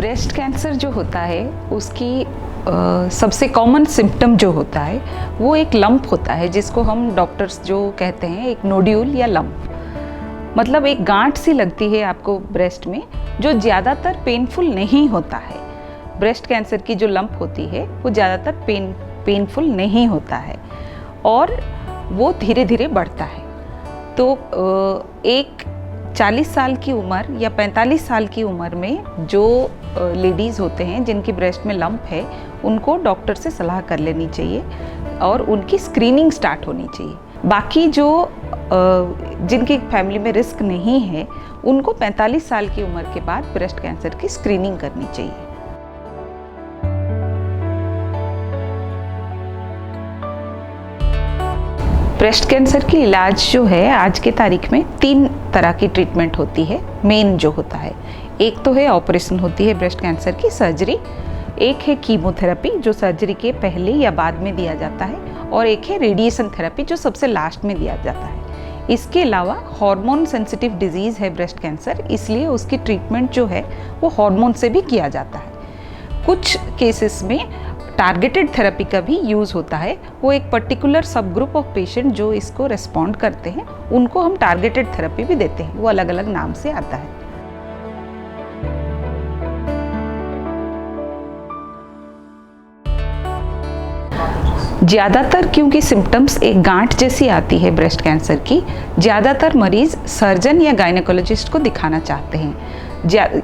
Breast cancer जो होता है उसकी सबसे कॉमन सिम्टम जो होता है वो एक लंप होता है, जिसको हम डॉक्टर्स जो कहते हैं एक नोड्यूल या लंप, मतलब एक गांठ सी लगती है आपको ब्रेस्ट में, जो ज़्यादातर पेनफुल नहीं होता है। ब्रेस्ट कैंसर की जो लंप होती है वो ज़्यादातर पेनफुल नहीं होता है और वो धीरे धीरे बढ़ता है। तो एक 40 साल की उम्र या 45 साल की उम्र में जो लेडीज़ होते हैं जिनकी ब्रेस्ट में लंप है, उनको डॉक्टर से सलाह कर लेनी चाहिए और उनकी स्क्रीनिंग स्टार्ट होनी चाहिए। बाकी जो जिनकी फैमिली में रिस्क नहीं है, उनको 45 साल की उम्र के बाद ब्रेस्ट कैंसर की स्क्रीनिंग करनी चाहिए। ब्रेस्ट कैंसर की इलाज जो है आज के तारीख में 3 तरह की ट्रीटमेंट होती है। मेन जो होता है, एक तो है ऑपरेशन होती है ब्रेस्ट कैंसर की, सर्जरी। एक है कीमोथेरेपी जो सर्जरी के पहले या बाद में दिया जाता है, और एक है रेडिएशन थेरेपी जो सबसे लास्ट में दिया जाता है। इसके अलावा हार्मोन सेंसिटिव डिजीज़ है ब्रेस्ट कैंसर, इसलिए उसकी ट्रीटमेंट जो है वो हार्मोन से भी किया जाता है। कुछ केसेस में टारगेटेड थेरेपी का भी यूज़ होता है। वो एक पर्टिकुलर सब ग्रुप ऑफ पेशेंट जो इसको रेस्पॉन्ड करते हैं, उनको हम टारगेटेड थेरेपी भी देते हैं, वो अलग अलग नाम से आता है। ज़्यादातर क्योंकि सिम्टम्स एक गांठ जैसी आती है ब्रेस्ट कैंसर की, ज़्यादातर मरीज़ सर्जन या गायनेकोलॉजिस्ट को दिखाना चाहते हैं।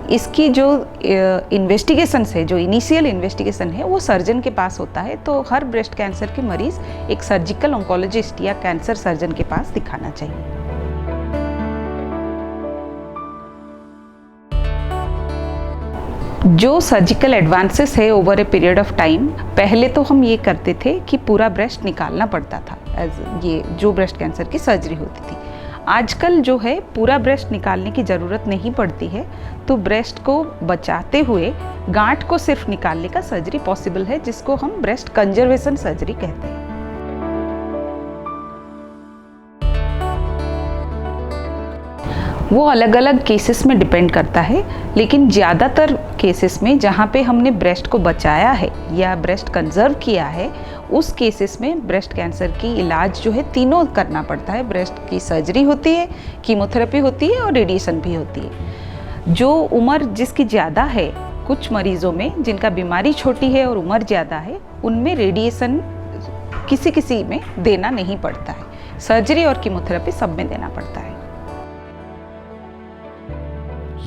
इसकी जो इन्वेस्टिगेशंस है, जो इनिशियल इन्वेस्टिगेशन है, वो सर्जन के पास होता है। तो हर ब्रेस्ट कैंसर के मरीज़ एक सर्जिकल ऑन्कोलॉजिस्ट या कैंसर सर्जन के पास दिखाना चाहिए। जो सर्जिकल एडवांसेस है over a period of time, पहले तो हम ये करते थे कि पूरा ब्रेस्ट निकालना पड़ता था, ये जो ब्रेस्ट कैंसर की सर्जरी होती थी। आजकल जो है पूरा ब्रेस्ट निकालने की ज़रूरत नहीं पड़ती है, तो ब्रेस्ट को बचाते हुए गांठ को सिर्फ निकालने का सर्जरी पॉसिबल है, जिसको हम ब्रेस्ट कंजर्वेशन सर्जरी कहते हैं। वो अलग अलग केसेस में डिपेंड करता है, लेकिन ज़्यादातर केसेस में जहाँ पे हमने ब्रेस्ट को बचाया है या ब्रेस्ट कंजर्व किया है, उस केसेस में ब्रेस्ट कैंसर की इलाज जो है तीनों करना पड़ता है। ब्रेस्ट की सर्जरी होती है, कीमोथेरेपी होती है और रेडिएशन भी होती है। जो उम्र जिसकी ज़्यादा है, कुछ मरीज़ों में जिनका बीमारी छोटी है और उम्र ज़्यादा है, उनमें रेडिएशन किसी किसी में देना नहीं पड़ता है। सर्जरी और कीमोथेरेपी सब में देना पड़ता है।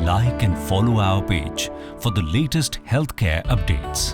Like and follow our page for the latest healthcare updates.